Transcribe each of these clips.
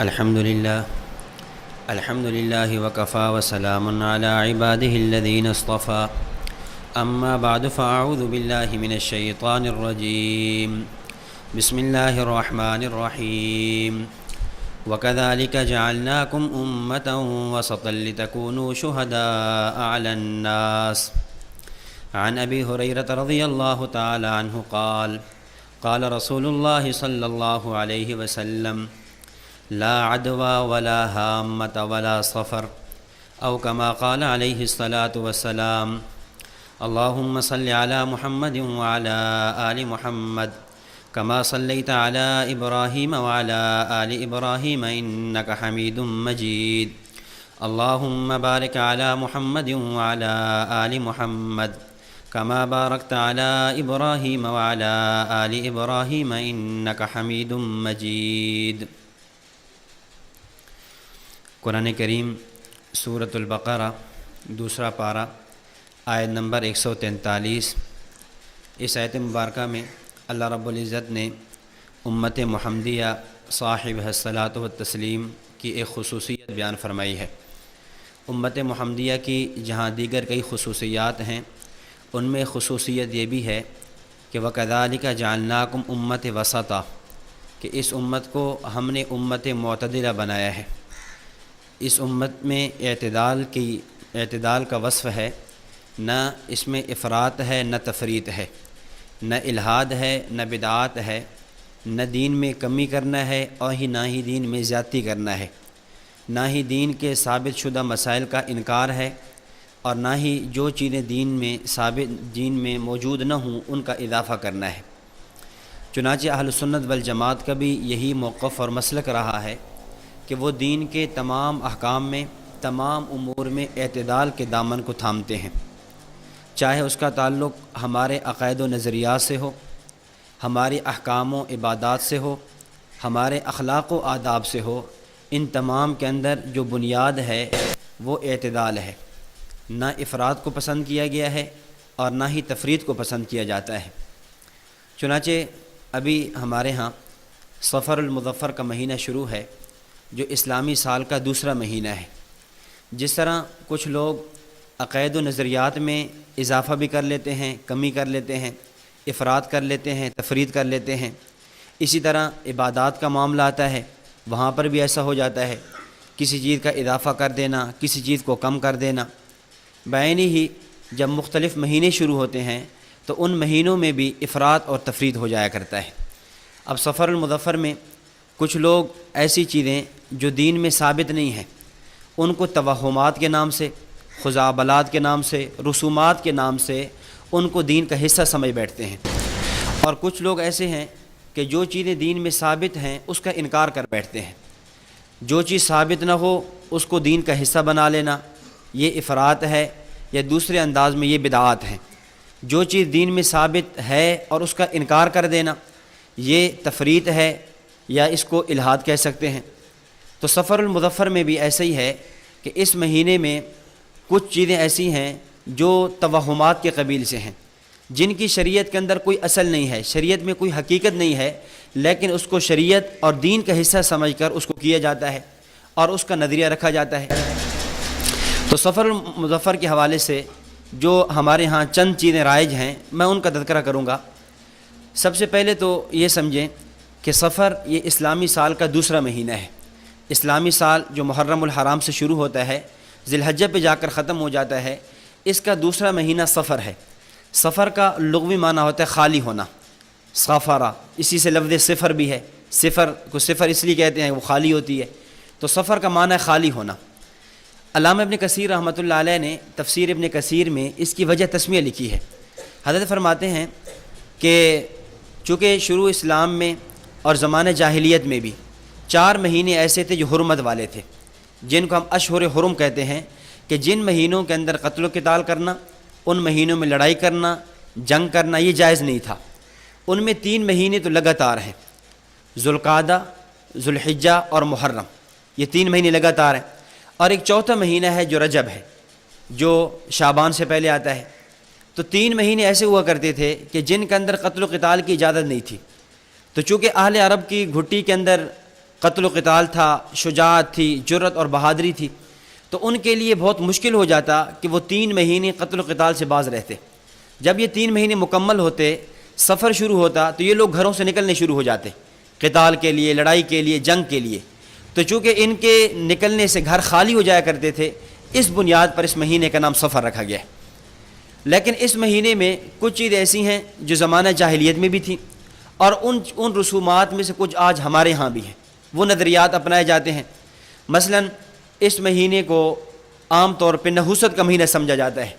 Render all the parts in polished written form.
الحمد لله وكفى وسلام على عباده الذين اصطفى أما بعد فأعوذ بالله من الشيطان الرجيم بسم الله الرحمن الرحيم وكذلك جعلناكم أمة وسطا لتكونوا شهداء على الناس عن أبي هريرة رضي الله تعالى عنه قال رسول الله صلى الله عليه وسلم لا عدوى ولا هامة ولا صفر أو كما قال عليه الصلاة والسلام اللهم صل على محمد وعلى آل محمد كما صليت على إبراهيم وعلى آل إبراهيم إنك حميد مجيد اللهم بارك على محمد وعلى آل محمد كما باركت على إبراهيم وعلى آل إبراهيم إنك حميد مجيد۔ قرآن کریم سورۃ البقرہ دوسرا پارہ آیت نمبر 143۔ اس آیت مبارکہ میں اللہ رب العزت نے امت محمدیہ صاحب الصلاۃ والتسلیم کی ایک خصوصیت بیان فرمائی ہے۔ امت محمدیہ کی جہاں دیگر کئی خصوصیات ہیں، ان میں خصوصیت یہ بھی ہے کہ وَكَذَلِكَ جَعَلْنَاكُمْ أُمَّةً وَسَطًا، کہ اس امت کو ہم نے امت معتدلہ بنایا ہے۔ اس امت میں اعتدال کا وصف ہے، نہ اس میں افراط ہے نہ تفریط ہے، نہ الحاد ہے نہ بدعات ہے، نہ دین میں کمی کرنا ہے اور نہ ہی دین میں زیادتی کرنا ہے، نہ ہی دین کے ثابت شدہ مسائل کا انکار ہے، اور نہ ہی جو چیزیں دین میں موجود نہ ہوں ان کا اضافہ کرنا ہے۔ چنانچہ اہل سنت والجماعت کا بھی یہی موقف اور مسلک رہا ہے کہ وہ دین کے تمام احکام میں، تمام امور میں اعتدال کے دامن کو تھامتے ہیں، چاہے اس کا تعلق ہمارے عقائد و نظریات سے ہو، ہماری احکام و عبادات سے ہو، ہمارے اخلاق و آداب سے ہو، ان تمام کے اندر جو بنیاد ہے وہ اعتدال ہے۔ نہ افراط کو پسند کیا گیا ہے اور نہ ہی تفریط کو پسند کیا جاتا ہے۔ چنانچہ ابھی ہمارے ہاں صفر المظفر کا مہینہ شروع ہے، جو اسلامی سال کا دوسرا مہینہ ہے۔ جس طرح کچھ لوگ عقائد و نظریات میں اضافہ بھی کر لیتے ہیں، کمی کر لیتے ہیں، افراط کر لیتے ہیں، تفریط کر لیتے ہیں، اسی طرح عبادات کا معاملہ آتا ہے، وہاں پر بھی ایسا ہو جاتا ہے، کسی چیز کا اضافہ کر دینا، کسی چیز کو کم کر دینا۔ بعینی ہی جب مختلف مہینے شروع ہوتے ہیں تو ان مہینوں میں بھی افراط اور تفریط ہو جایا کرتا ہے۔ اب صفر المظفر میں کچھ لوگ ایسی چیزیں جو دین میں ثابت نہیں ہیں ان کو توہمات کے نام سے، خزعبلات کے نام سے، رسومات کے نام سے ان کو دین کا حصہ سمجھ بیٹھتے ہیں، اور کچھ لوگ ایسے ہیں کہ جو چیزیں دین میں ثابت ہیں اس کا انکار کر بیٹھتے ہیں۔ جو چیز ثابت نہ ہو اس کو دین کا حصہ بنا لینا، یہ افراط ہے، یا دوسرے انداز میں یہ بدعات ہیں۔ جو چیز دین میں ثابت ہے اور اس کا انکار کر دینا، یہ تفریط ہے، یا اس کو الحاد کہہ سکتے ہیں۔ تو صفر المظفر میں بھی ایسا ہی ہے کہ اس مہینے میں کچھ چیزیں ایسی ہیں جو توہمات کے قبیل سے ہیں، جن کی شریعت کے اندر کوئی اصل نہیں ہے، شریعت میں کوئی حقیقت نہیں ہے، لیکن اس کو شریعت اور دین کا حصہ سمجھ کر اس کو کیا جاتا ہے اور اس کا نظریہ رکھا جاتا ہے۔ تو صفر المظفر کے حوالے سے جو ہمارے ہاں چند چیزیں رائج ہیں میں ان کا تذکرہ کروں گا۔ سب سے پہلے تو یہ سمجھیں کہ صفر یہ اسلامی سال کا دوسرا مہینہ ہے۔ اسلامی سال جو محرم الحرام سے شروع ہوتا ہے، ذی الحجہ پہ جا کر ختم ہو جاتا ہے، اس کا دوسرا مہینہ صفر ہے۔ صفر کا لغوی معنی ہوتا ہے خالی ہونا، صفرہ، اسی سے لفظ صفر بھی ہے، صفر کو صفر اس لیے کہتے ہیں وہ خالی ہوتی ہے، تو صفر کا معنی ہے خالی ہونا۔ علامہ ابن کثیر رحمۃ اللہ علیہ نے تفسیر ابن کثیر میں اس کی وجہ تسمیہ لکھی ہے۔ حضرت فرماتے ہیں کہ چونکہ شروع اسلام میں اور زمانہ جاہلیت میں بھی 4 مہینے ایسے تھے جو حرمت والے تھے، جن کو ہم اشہر حرم کہتے ہیں، کہ جن مہینوں کے اندر قتل و قتال کرنا، ان مہینوں میں لڑائی کرنا، جنگ کرنا یہ جائز نہیں تھا۔ ان میں 3 مہینے تو لگاتار ہیں، ذوالقعدہ، ذوالحجہ اور محرم، یہ 3 مہینے لگاتار ہیں، اور ایک چوتھا مہینہ ہے جو رجب ہے، جو شعبان سے پہلے آتا ہے۔ تو 3 مہینے ایسے ہوا کرتے تھے کہ جن کے اندر قتل و قتال کی اجازت نہیں تھی۔ تو چونکہ اہل عرب کی گھٹی کے اندر قتل و قتال تھا، شجاعت تھی، جرأت اور بہادری تھی، تو ان کے لیے بہت مشکل ہو جاتا کہ وہ 3 مہینے قتل و قتال سے باز رہتے۔ جب یہ 3 مہینے مکمل ہوتے، سفر شروع ہوتا، تو یہ لوگ گھروں سے نکلنے شروع ہو جاتے قتال کے لیے، لڑائی کے لیے، جنگ کے لیے۔ تو چونکہ ان کے نکلنے سے گھر خالی ہو جایا کرتے تھے، اس بنیاد پر اس مہینے کا نام سفر رکھا گیا ہے۔ لیکن اس مہینے میں کچھ چیزیں ایسی ہیں جو زمانہ جاہلیت میں بھی تھیں، اور ان رسومات میں سے کچھ آج ہمارے ہاں بھی ہیں، وہ نظریات اپنائے جاتے ہیں۔ مثلا اس مہینے کو عام طور پہ نحوست کا مہینہ سمجھا جاتا ہے،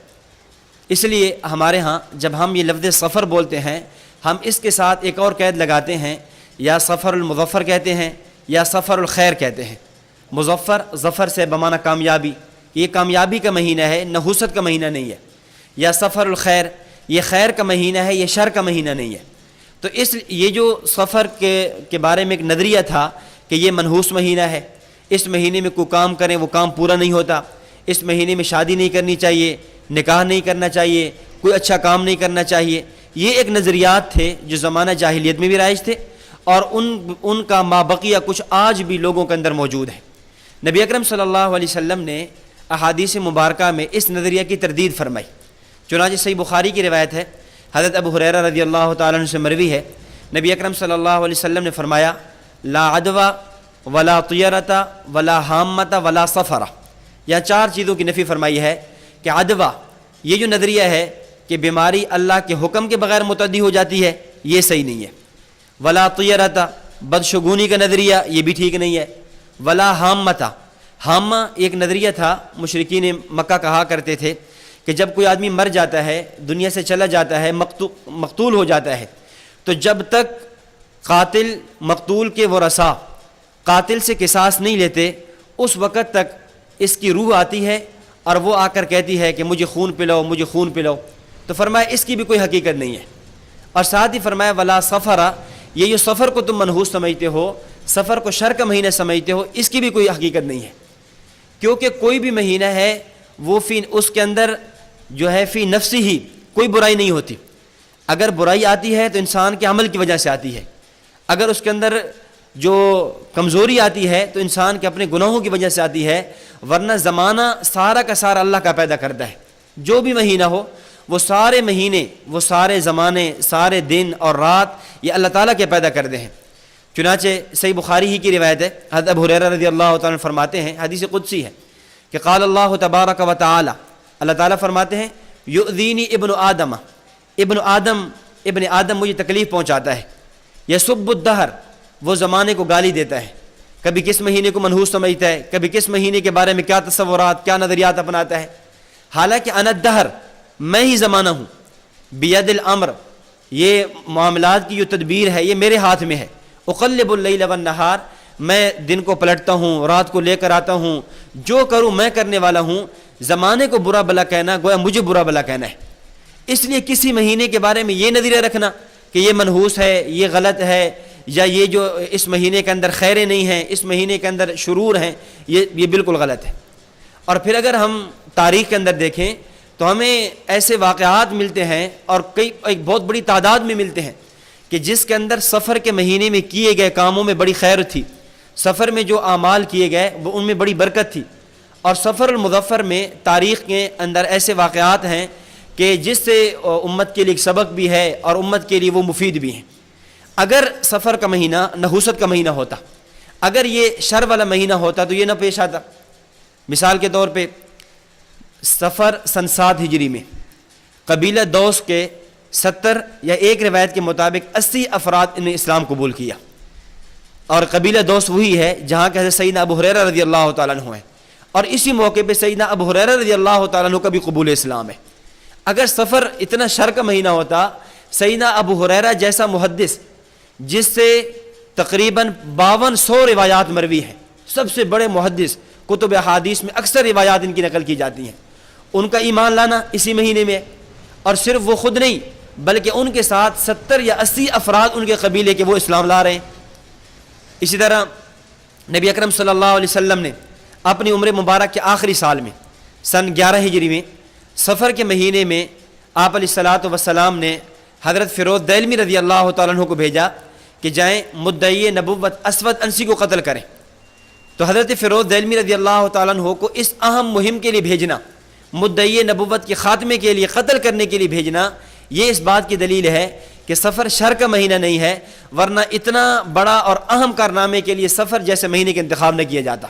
اس لیے ہمارے ہاں جب ہم یہ لفظ سفر بولتے ہیں، ہم اس کے ساتھ ایک اور قید لگاتے ہیں، یا سفر المظفر کہتے ہیں یا سفر الخیر کہتے ہیں۔ مظفر ظفر سے بمعنی کامیابی، یہ کامیابی کا مہینہ ہے، نحوست کا مہینہ نہیں ہے۔ یا سفر الخیر، یہ خیر کا مہینہ ہے، یہ شر کا مہینہ نہیں ہے۔ تو یہ جو سفر کے بارے میں ایک نظریہ تھا کہ یہ منحوس مہینہ ہے، اس مہینے میں کوئی کام کریں وہ کام پورا نہیں ہوتا، اس مہینے میں شادی نہیں کرنی چاہیے، نکاح نہیں کرنا چاہیے، کوئی اچھا کام نہیں کرنا چاہیے، یہ ایک نظریات تھے جو زمانہ جاہلیت میں بھی رائج تھے، اور ان کا مابقیہ کچھ آج بھی لوگوں کے اندر موجود ہے۔ نبی اکرم صلی اللہ علیہ وسلم نے احادیث مبارکہ میں اس نظریہ کی تردید فرمائی۔ چنانچہ صحیح بخاری کی روایت ہے، حضرت ابو ہریرہ رضی اللہ تعالیٰ عنہ سے مروی ہے، نبی اکرم صلی اللہ علیہ وسلم نے فرمایا، لا عدوى ولا طیرۃ ولا حامۃ ولا سفر۔ یا 4 چیزوں کی نفی فرمائی ہے کہ عدوہ، یہ جو نظریہ ہے کہ بیماری اللہ کے حکم کے بغیر متعدی ہو جاتی ہے، یہ صحیح نہیں ہے۔ ولا طیرۃ، بدشگونی کا نظریہ، یہ بھی ٹھیک نہیں ہے۔ ولا حامۃ، حامہ ایک نظریہ تھا، مشرکین مکہ کہا کرتے تھے کہ جب کوئی آدمی مر جاتا ہے، دنیا سے چلا جاتا ہے، مقتول ہو جاتا ہے، تو جب تک قاتل مقتول کے ورثاء قاتل سے قصاص نہیں لیتے، اس وقت تک اس کی روح آتی ہے اور وہ آ کر کہتی ہے کہ مجھے خون پلاؤ، مجھے خون پلاؤ۔ تو فرمایا اس کی بھی کوئی حقیقت نہیں ہے۔ اور ساتھ ہی فرمایا ولا سفر، یہ جو سفر کو تم منحوس سمجھتے ہو، سفر کو شر کا مہینہ سمجھتے ہو، اس کی بھی کوئی حقیقت نہیں ہے، کیونکہ کوئی بھی مہینہ ہے وہ اس کے اندر جو ہے فی نفسی ہی کوئی برائی نہیں ہوتی۔ اگر برائی آتی ہے تو انسان کے عمل کی وجہ سے آتی ہے، اگر اس کے اندر جو کمزوری آتی ہے تو انسان کے اپنے گناہوں کی وجہ سے آتی ہے، ورنہ زمانہ سارا کا سارا اللہ کا پیدا کرتا ہے۔ جو بھی مہینہ ہو، وہ سارے مہینے، وہ سارے زمانے، سارے دن اور رات، یہ اللہ تعالیٰ کے پیدا کردے ہیں۔ چنانچہ صحیح بخاری ہی کی روایت ہے، حضرت ابو ہریرہ رضی اللہ تعالیٰ عنہ فرماتے ہیں، حدیث قدسی ہے کہ قال اللہ تبارک و تعالی، اللہ تعالیٰ فرماتے ہیں، یؤذینی ابن آدم، ابن آدم مجھے تکلیف پہنچاتا ہے، یسب الدہر، وہ زمانے کو گالی دیتا ہے، کبھی کس مہینے کو منحوس سمجھتا ہے، کبھی کس مہینے کے بارے میں کیا تصورات، کیا نظریات اپناتا ہے، حالانکہ انا الدہر، میں ہی زمانہ ہوں، بید الامر، یہ معاملات کی جو تدبیر ہے یہ میرے ہاتھ میں ہے، اقلب اللیل والنہار، میں دن کو پلٹتا ہوں، رات کو لے کر آتا ہوں، جو کروں میں کرنے والا ہوں۔ زمانے کو برا بلا کہنا گویا مجھے برا بلا کہنا ہے۔ اس لیے کسی مہینے کے بارے میں یہ نظریہ رکھنا کہ یہ منحوس ہے، یہ غلط ہے، یا یہ جو اس مہینے کے اندر خیریں نہیں ہیں، اس مہینے کے اندر شرور ہیں، یہ بالکل غلط ہے۔ اور پھر اگر ہم تاریخ کے اندر دیکھیں تو ہمیں ایسے واقعات ملتے ہیں، اور ایک بہت بڑی تعداد میں ملتے ہیں کہ جس کے اندر سفر کے مہینے میں کیے گئے کاموں میں بڑی خیر تھی، سفر میں جو اعمال کیے گئے وہ ان میں بڑی برکت تھی۔ اور سفر المظفر میں تاریخ کے اندر ایسے واقعات ہیں کہ جس سے امت کے لیے ایک سبق بھی ہے اور امت کے لیے وہ مفید بھی ہیں۔ اگر سفر کا مہینہ نحوست کا مہینہ ہوتا، اگر یہ شر والا مہینہ ہوتا تو یہ نہ پیش آتا۔ مثال کے طور پہ سفر سن 7 ہجری میں قبیلہ دوس کے 70 یا ایک روایت کے مطابق 80 افراد نے اسلام قبول کیا، اور قبیلہ دوس وہی ہے جہاں کہ حضرت سیدنا ابو ہریرہ رضی اللہ تعالیٰ عنہ ہے، اور اسی موقع پہ سیدنا ابو ہریرہ رضی اللہ تعالیٰ عنہ کا بھی قبول اسلام ہے۔ اگر سفر اتنا شر کا مہینہ ہوتا، سیدنا ابو ہریرہ جیسا محدث جس سے تقریباً 5200 روایات مروی ہیں، سب سے بڑے محدث، کتب احادیث میں اکثر روایات ان کی نقل کی جاتی ہیں، ان کا ایمان لانا اسی مہینے میں ہے، اور صرف وہ خود نہیں بلکہ ان کے ساتھ 70 یا 80 افراد ان کے قبیلے کے وہ اسلام لا رہے ہیں۔ اسی طرح نبی اکرم صلی اللہ علیہ وسلم نے اپنی عمر مبارک کے آخری سال میں سن 11 ہجری میں سفر کے مہینے میں آپ علیہ الصلاۃ والسلام نے حضرت فیروز دہلوی رضی اللہ تعالیٰ عنہ کو بھیجا کہ جائیں مدعی نبوت اسود انسی کو قتل کریں. تو حضرت فیروز دہلوی رضی اللہ تعالیٰ عنہ کو اس اہم مہم کے لیے بھیجنا، مدعی نبوت کے خاتمے کے لیے، قتل کرنے کے لیے بھیجنا، یہ اس بات کی دلیل ہے کہ سفر شر کا مہینہ نہیں ہے، ورنہ اتنا بڑا اور اہم کارنامے کے لیے سفر جیسے مہینے کا انتخاب نہ کیا جاتا.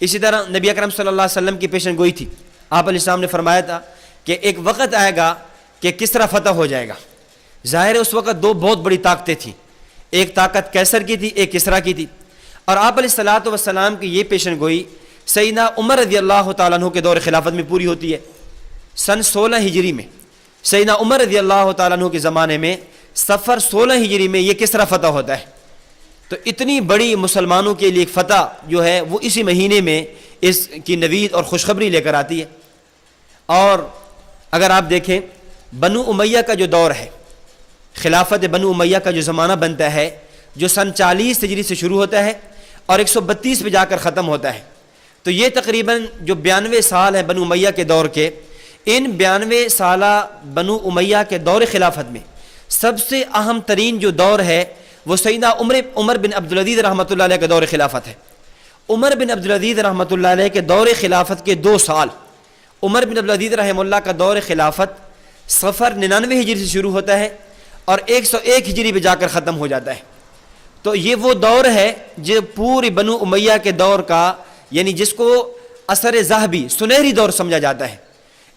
اسی طرح نبی اکرم صلی اللہ علیہ وسلم کی پیشن گوئی تھی. آپ علیہ السلام نے فرمایا تھا کہ ایک وقت آئے گا کہ کسرا فتح ہو جائے گا. ظاہر ہے اس وقت دو بہت بڑی طاقتیں تھیں، ایک طاقت کیسر کی تھی، ایک کسرا کی تھی. اور آپ علیہ الصلوۃ والسلام کی یہ پیشن گوئی سیدنا عمر رضی اللہ تعالیٰ عنہ کے دور خلافت میں پوری ہوتی ہے. سن 16 ہجری میں سیدنا عمر رضی اللہ تعالیٰ عنہ کے زمانے میں سفر 16 ہجری میں یہ کسرا فتح ہوتا ہے. تو اتنی بڑی مسلمانوں کے لیے ایک فتح جو ہے وہ اسی مہینے میں اس کی نوید اور خوشخبری لے کر آتی ہے. اور اگر آپ دیکھیں بنو امیہ کا جو دور ہے، خلافت بنو امیہ کا جو زمانہ بنتا ہے، جو سن 40 ہجری سے شروع ہوتا ہے اور 132 پہ جا کر ختم ہوتا ہے، تو یہ تقریباً جو 92 سال ہیں بنو امیہ کے دور کے، ان 92 سالہ بنو امیہ کے دور خلافت میں سب سے اہم ترین جو دور ہے وہ سیدنا عمر بن عبدالعزیز رحمۃ اللہ علیہ کا دور خلافت ہے. عمر بن عبدالعزیز رحمۃ اللہ علیہ کے دور خلافت کے 2 سال، عمر بن عبدالعزیز رحمہ اللہ کا دور خلافت صفر 99 ہجری سے شروع ہوتا ہے اور 101 ہجری پہ جا کر ختم ہو جاتا ہے. تو یہ وہ دور ہے جو پوری بنو امیہ کے دور کا، یعنی جس کو عصر ذہبی، سنہری دور سمجھا جاتا ہے.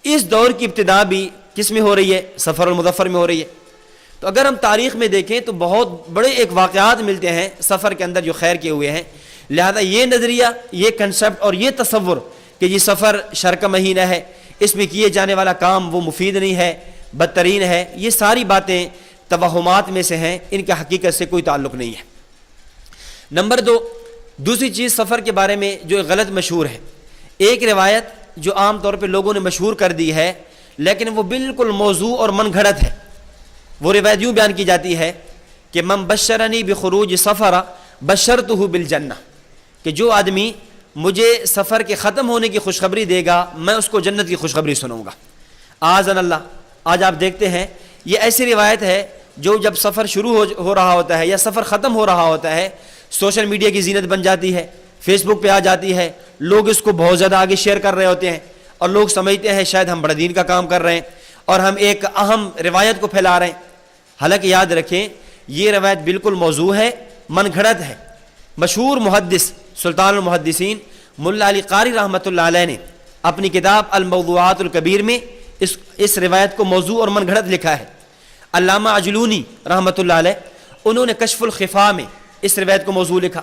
اس دور کی ابتدا بھی کس میں ہو رہی ہے؟ سفر المظفر میں ہو رہی ہے. تو اگر ہم تاریخ میں دیکھیں تو بہت بڑے ایک واقعات ملتے ہیں سفر کے اندر جو خیر کیے ہوئے ہیں. لہذا یہ نظریہ، یہ کنسپٹ اور یہ تصور کہ یہ سفر شر کا مہینہ ہے، اس میں کیے جانے والا کام وہ مفید نہیں ہے، بدترین ہے، یہ ساری باتیں توہمات میں سے ہیں، ان کا حقیقت سے کوئی تعلق نہیں ہے. نمبر 2، دوسری چیز سفر کے بارے میں جو غلط مشہور ہے، ایک روایت جو عام طور پہ لوگوں نے مشہور کر دی ہے لیکن وہ بالکل موضوع اور من گھڑت ہے. وہ روایت یوں بیان کی جاتی ہے کہ من بشرنی بخروج سفر بشرتہ بالجنہ، کہ جو آدمی مجھے سفر کے ختم ہونے کی خوشخبری دے گا میں اس کو جنت کی خوشخبری سنوں گا. اعاذنا اللہ. آج آپ دیکھتے ہیں یہ ایسی روایت ہے جو جب سفر شروع ہو رہا ہوتا ہے یا سفر ختم ہو رہا ہوتا ہے، سوشل میڈیا کی زینت بن جاتی ہے، فیس بک پہ آ جاتی ہے، لوگ اس کو بہت زیادہ آگے شیئر کر رہے ہوتے ہیں اور لوگ سمجھتے ہیں شاید ہم بڑے دین کا کام کر رہے ہیں اور ہم ایک اہم روایت کو پھیلا رہے ہیں. حالانکہ یاد رکھیں یہ روایت بالکل موضوع ہے، من گھڑت ہے. مشہور محدث سلطان المحدثین ملا علی قاری رحمۃ اللہ علیہ نے اپنی کتاب الموضوعات الکبیر میں اس روایت کو موضوع اور من گھڑت لکھا ہے. علامہ عجلونی رحمۃ اللہ علیہ انہوں نے کشف الخفا میں اس روایت کو موضوع لکھا.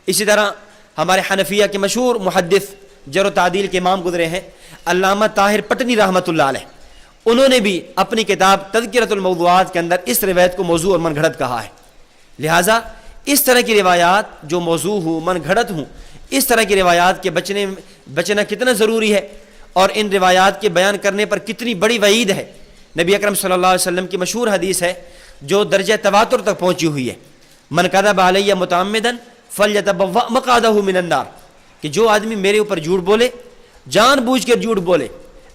اسی طرح ہمارے حنفیہ کے مشہور محدث جرح و تعدیل کے امام گزرے ہیں علامہ طاہر پٹنی رحمۃ اللہ علیہ، انہوں نے بھی اپنی کتاب تذکرۃ الموضوعات کے اندر اس روایت کو موضوع اور من گھڑت کہا ہے. لہٰذا اس طرح کی روایات جو موضوع ہوں، من گھڑت ہوں، اس طرح کی روایات کے بچنا کتنا ضروری ہے اور ان روایات کے بیان کرنے پر کتنی بڑی وعید ہے. نبی اکرم صلی اللہ علیہ وسلم کی مشہور حدیث ہے جو درجہ تواتر تک پہنچی ہوئی ہے، من کذب علی متعمدا فلیتبوأ مقعدہ من النار، کہ جو آدمی میرے اوپر جھوٹ بولے، جان بوجھ کر جھوٹ بولے،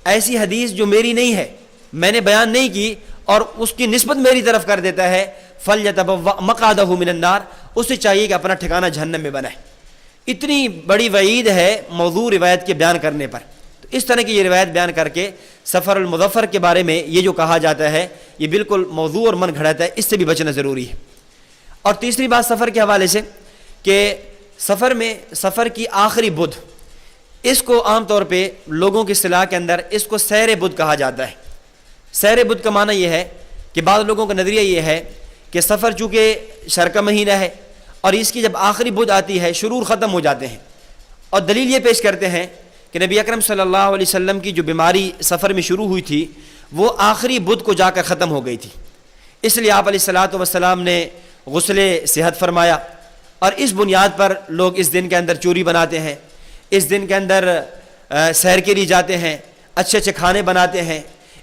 ایسی حدیث جو میری نہیں ہے، میں نے بیان نہیں کی اور اس کی نسبت میری طرف کر دیتا ہے، فلیتبوأ مقعدہ من النار، اسے چاہیے کہ اپنا ٹھکانہ جہنم میں بنائے. اتنی بڑی وعید ہے موضوع روایت کے بیان کرنے پر. تو اس طرح کی یہ روایت بیان کر کے سفر المظفر کے بارے میں یہ جو کہا جاتا ہے یہ بالکل موضوع اور من گھڑت ہے، اس سے بھی بچنا ضروری ہے. اور تیسری بات سفر کے حوالے سے کہ سفر کی آخری بدھ، اس کو عام طور پہ لوگوں کی اصطلاح کے اندر اس کو سیر بدھ کہا جاتا ہے. سیر بدھ کا معنی یہ ہے کہ بعض لوگوں کا نظریہ یہ ہے کہ سفر چونکہ شر کا مہینہ ہے اور اس کی جب آخری بدھ آتی ہے شرور ختم ہو جاتے ہیں، اور دلیل یہ پیش کرتے ہیں کہ نبی اکرم صلی اللہ علیہ وسلم کی جو بیماری سفر میں شروع ہوئی تھی وہ آخری بدھ کو جا کر ختم ہو گئی تھی. اس لیے آپ علیہ الصلوۃ والسلام نے غسل صحت فرمایا، اور اس بنیاد پر لوگ اس دن کے اندر چوری بناتے ہیں، اس دن کے اندر سیر کے لیے جاتے ہیں، اچھے اچھے کھانے بناتے ہیں،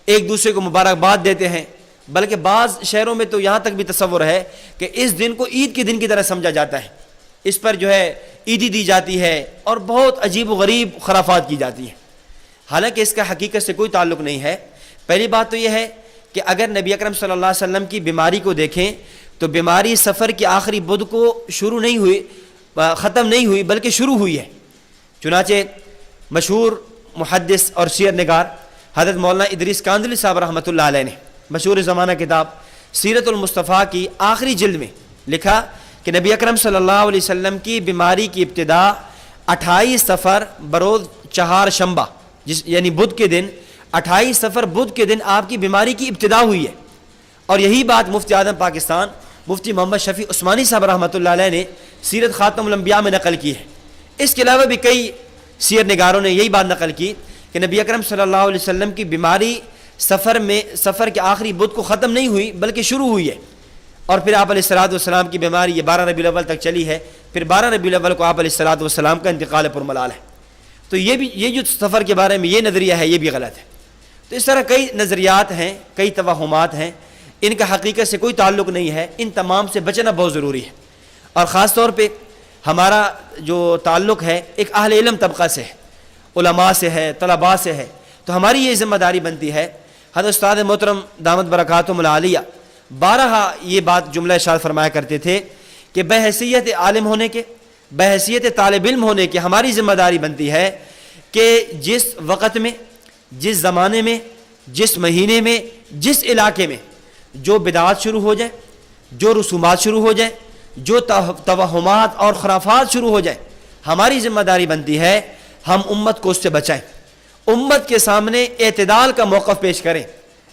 ایک دوسرے کو مبارکباد دیتے ہیں. بلکہ بعض شہروں میں تو یہاں تک بھی تصور ہے کہ اس دن کو عید کے دن کی طرح سمجھا جاتا ہے، اس پر جو ہے عیدی دی جاتی ہے اور بہت عجیب و غریب خرافات کی جاتی ہیں. حالانکہ اس کا حقیقت سے کوئی تعلق نہیں ہے. پہلی بات تو یہ ہے کہ اگر نبی اکرم صلی اللہ علیہ وسلم کی بیماری کو دیکھیں تو بیماری سفر کی آخری بدھ کو شروع نہیں ہوئی، ختم نہیں ہوئی بلکہ شروع ہوئی ہے۔ چنانچہ مشہور محدث اور سیر نگار حضرت مولانا ادریس کاندلی صاحب رحمۃ اللہ علیہ نے مشہور زمانہ کتاب سیرت المصطفیٰ کی آخری جلد میں لکھا کہ نبی اکرم صلی اللہ علیہ وسلم کی بیماری کی ابتدا 28 صفر بروز چہار شنبہ، یعنی بدھ کے دن، 28 صفر بدھ کے دن آپ کی بیماری کی ابتدا ہوئی ہے۔ اور یہی بات مفتی اعظم پاکستان مفتی محمد شفیع عثمانی صاحب رحمۃ اللہ علیہ نے سیرت خاتم الانبیاء میں نقل کی ہے۔ اس کے علاوہ بھی کئی سیر نگاروں نے یہی بات نقل کی کہ نبی اکرم صلی اللہ علیہ وسلم کی بیماری سفر کے آخری بدھ کو ختم نہیں ہوئی بلکہ شروع ہوئی ہے، اور پھر آپ علیہ الصلوۃ والسلام کی بیماری یہ 12 ربیع الاول تک چلی ہے، پھر 12 ربیع الاول کو آپ علیہ الصلوۃ والسلام کا انتقال پرملال ہے۔ تو یہ جو سفر کے بارے میں یہ نظریہ ہے یہ بھی غلط ہے۔ تو اس طرح کئی نظریات ہیں، کئی توہمات ہیں، ان کا حقیقت سے کوئی تعلق نہیں ہے، ان تمام سے بچنا بہت ضروری ہے۔ اور خاص طور پہ ہمارا جو تعلق ہے ایک اہل علم طبقہ سے ہے، علماء سے ہے، طلباء سے ہے، تو ہماری یہ ذمہ داری بنتی ہے۔ حضرت استاد محترم دامت برکاتہم العالیہ بارہا یہ بات جملہ ارشاد فرمایا کرتے تھے کہ بحیثیت عالم ہونے کے، بحیثیت طالب علم ہونے کے ہماری ذمہ داری بنتی ہے کہ جس وقت میں، جس زمانے میں، جس مہینے میں، جس علاقے میں جو بدعات شروع ہو جائیں، جو رسومات شروع ہو جائیں، جو توہمات اور خرافات شروع ہو جائیں، ہماری ذمہ داری بنتی ہے ہم امت کو اس سے بچائیں، امت کے سامنے اعتدال کا موقف پیش کریں،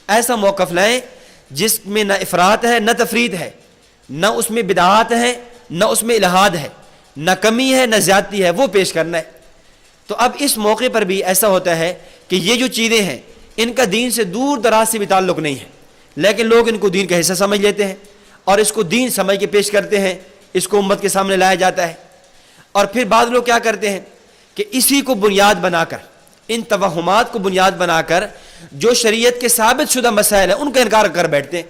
ایسا موقف لائیں جس میں نہ افراط ہے نہ تفریط ہے، نہ اس میں بدعات ہے نہ اس میں الہاد ہے، نہ کمی ہے نہ زیادتی ہے، وہ پیش کرنا ہے۔ تو اب اس موقع پر بھی ایسا ہوتا ہے کہ یہ جو چیزیں ہیں ان کا دین سے دور دراز سے بھی تعلق نہیں ہے، لیکن لوگ ان کو دین کا حصہ سمجھ لیتے ہیں اور اس کو دین سمجھ کے پیش کرتے ہیں، اس کو امت کے سامنے لایا جاتا ہے۔ اور پھر بعض لوگ کیا کرتے ہیں کہ اسی کو بنیاد بنا کر، ان توہمات کو بنیاد بنا کر جو شریعت کے ثابت شدہ مسائل ہیں ان کا انکار کر بیٹھتے ہیں۔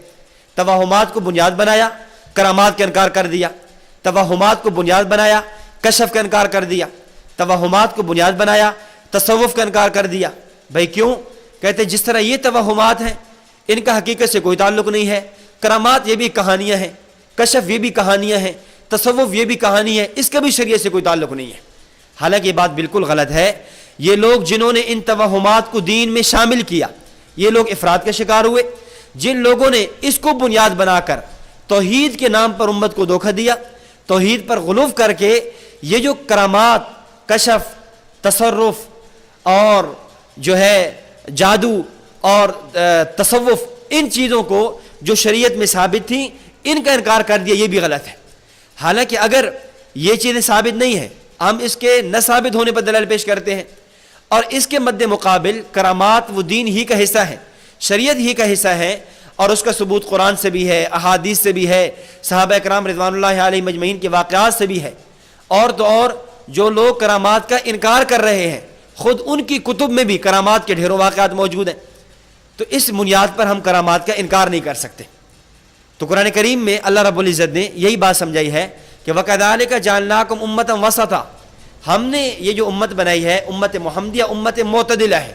توہمات کو بنیاد بنایا، کرامات کا انکار کر دیا، توہمات کو بنیاد بنایا، کشف کا انکار کر دیا، توہمات کو بنیاد بنایا، تصوف کا انکار کر دیا۔ بھائی کیوں؟ کہتے جس طرح یہ توہمات ہیں ان کا حقیقت سے کوئی تعلق نہیں ہے، کرامات یہ بھی کہانیاں ہیں، کشف یہ بھی کہانیاں ہیں، تصوف یہ بھی کہانی ہے، اس کا بھی شریعت سے کوئی تعلق نہیں ہے۔ حالانکہ یہ بات بالکل غلط ہے۔ یہ لوگ جنہوں نے ان توہمات کو دین میں شامل کیا، یہ لوگ افراد کا شکار ہوئے۔ جن لوگوں نے اس کو بنیاد بنا کر توحید کے نام پر امت کو دھوکہ دیا، توحید پر غلو کر کے یہ جو کرامات، کشف، تصرف اور جو ہے جادو اور تصوف، ان چیزوں کو جو شریعت میں ثابت تھیں ان کا انکار کر دیا، یہ بھی غلط ہے۔ حالانکہ اگر یہ چیزیں ثابت نہیں ہیں، ہم اس کے نہ ثابت ہونے پر دلائل پیش کرتے ہیں، اور اس کے مد مقابل کرامات وہ دین ہی کا حصہ ہے، شریعت ہی کا حصہ ہے، اور اس کا ثبوت قرآن سے بھی ہے، احادیث سے بھی ہے، صحابہ اکرام رضوان اللہ علیہ مجمعین کے واقعات سے بھی ہے۔ اور تو اور جو لوگ کرامات کا انکار کر رہے ہیں خود ان کی کتب میں بھی کرامات کے ڈھیروں واقعات موجود ہیں، تو اس بنیاد پر ہم کرامات کا انکار نہیں کر سکتے۔ تو قرآن کریم میں اللہ رب العزت نے یہی بات سمجھائی ہے کہ وَكَذَلِكَ جَعَلْنَاكُمْ أُمَّةً وَسَطًا، ہم نے یہ جو امت بنائی ہے امت محمدیہ، امت معتدلہ ہے،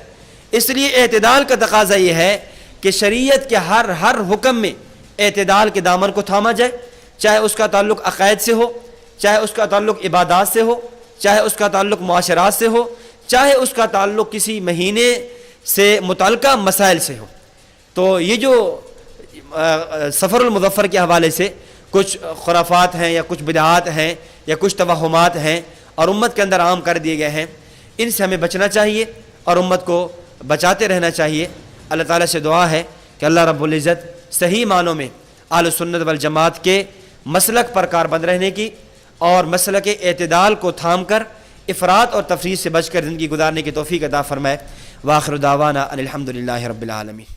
اس لیے اعتدال کا تقاضا یہ ہے کہ شریعت کے ہر حکم میں اعتدال کے دامن کو تھاما جائے، چاہے اس کا تعلق عقائد سے ہو، چاہے اس کا تعلق عبادات سے ہو، چاہے اس کا تعلق معاشرات سے ہو، چاہے اس کا تعلق کسی مہینے سے متعلقہ مسائل سے ہو۔ تو یہ جو سفر المظفر کے حوالے سے کچھ خرافات ہیں یا کچھ بدعات ہیں یا کچھ توہمات ہیں اور امت کے اندر عام کر دیے گئے ہیں، ان سے ہمیں بچنا چاہیے اور امت کو بچاتے رہنا چاہیے۔ اللہ تعالیٰ سے دعا ہے کہ اللہ رب العزت صحیح معنوں میں اہل سنت والجماعت کے مسلک پر کاربند رہنے کی اور مسلک اعتدال کو تھام کر افراط اور تفریط سے بچ کر زندگی گزارنے کی توفیق عطا فرمائے۔ وآخر دعوانا ان الحمد للہ رب العالمین۔